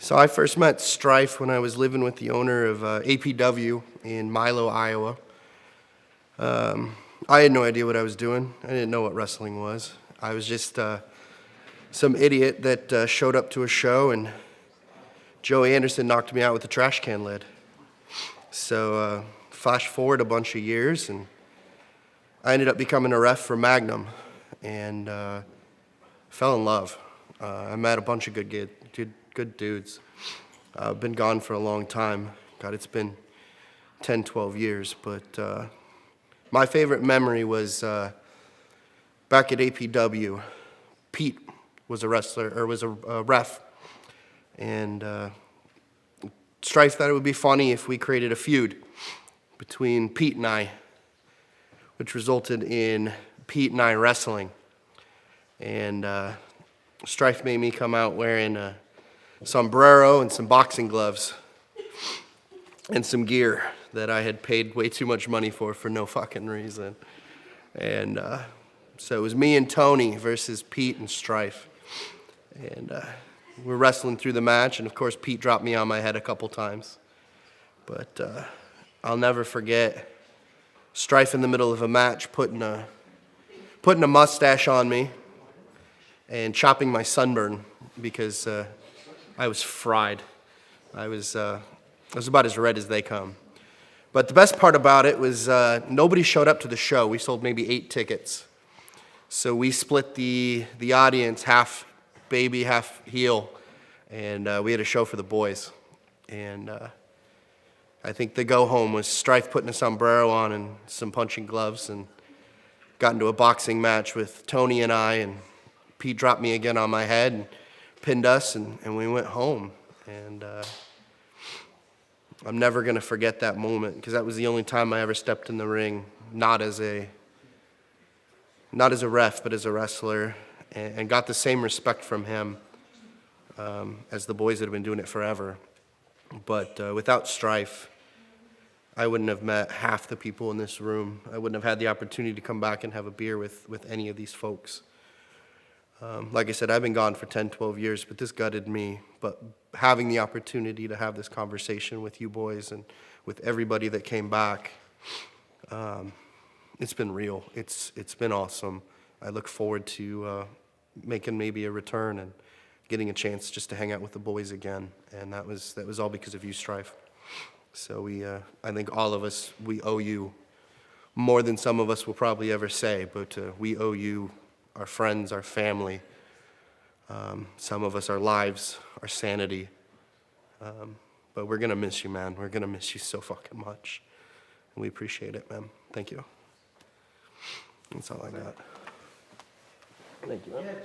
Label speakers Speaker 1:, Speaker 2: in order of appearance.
Speaker 1: So I first met Strife when I was living with the owner of APW in Milo, Iowa. I had no idea what I was doing. I didn't know what wrestling was. I was just some idiot that showed up to a show, and Joey Anderson knocked me out with a trash can lid. So flash forward a bunch of years, and I ended up becoming a ref for MAGNUM, and fell in love. I met a bunch of good dudes. I've been gone for a long time. God, it's been 10, 12 years. But my favorite memory was back at APW. Pete was a wrestler, or was a ref. And Strife thought it would be funny if we created a feud between Pete and I, which resulted in Pete and I wrestling. And Strife made me come out wearing a sombrero and some boxing gloves and some gear that I had paid way too much money for no fucking reason. And so it was me and Tony versus Pete and Strife. And we're wrestling through the match, and of course Pete dropped me on my head a couple times. But I'll never forget Strife in the middle of a match putting a mustache on me and chopping my sunburn because I was fried. I was about as red as they come. But the best part about it was nobody showed up to the show. We sold maybe 8 tickets. So we split the audience, half baby, half heel, and we had a show for the boys. And I think the go-home was Strife putting a sombrero on and some punching gloves, and got into a boxing match with Tony and I, and Pete dropped me again on my head and pinned us, and we went home. And I'm never going to forget that moment, because that was the only time I ever stepped in the ring, not as a ref, but as a wrestler, and got the same respect from him as the boys that have been doing it forever. But without Strife, I wouldn't have met half the people in this room. I wouldn't have had the opportunity to come back and have a beer with any of these folks. Like I said, I've been gone for 10, 12 years, but this gutted me. But having the opportunity to have this conversation with you boys and with everybody that came back, it's been real. It's been awesome. I look forward to making maybe a return and getting a chance just to hang out with the boys again. And that was all because of you, Strife. So I think all of us, we owe you more than some of us will probably ever say, but we owe you our friends, our family, some of us our lives, our sanity. But we're going to miss you, man. We're going to miss you so fucking much. And we appreciate it, man. Thank you. That's all I got. Thank you, man.